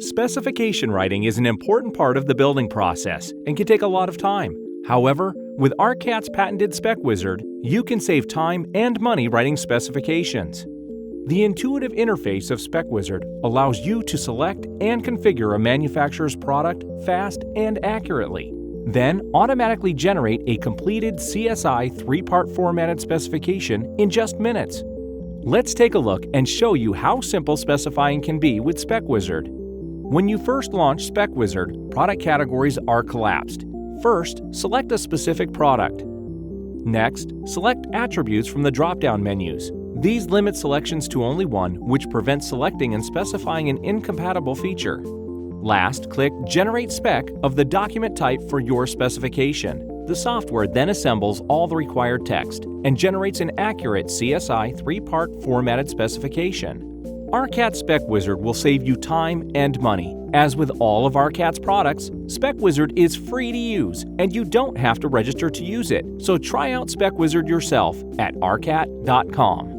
Specification writing is an important part of the building process and can take a lot of time. However, with ARCAT's patented SpecWizard, you can save time and money writing specifications. The intuitive interface of SpecWizard allows you to select and configure a manufacturer's product fast and accurately, then automatically generate a completed CSI 3-part formatted specification in just minutes. Let's take a look and show you how simple specifying can be with SpecWizard. When you first launch SpecWizard, product categories are collapsed. First, select a specific product. Next, select attributes from the drop-down menus. These limit selections to only one, which prevents selecting and specifying an incompatible feature. Last, click Generate Spec of the document type for your specification. The software then assembles all the required text and generates an accurate CSI 3-part formatted specification. ARCAT SpecWizard will save you time and money. As with all of ARCAT's products, SpecWizard is free to use and you don't have to register to use it. So try out SpecWizard yourself at arcat.com.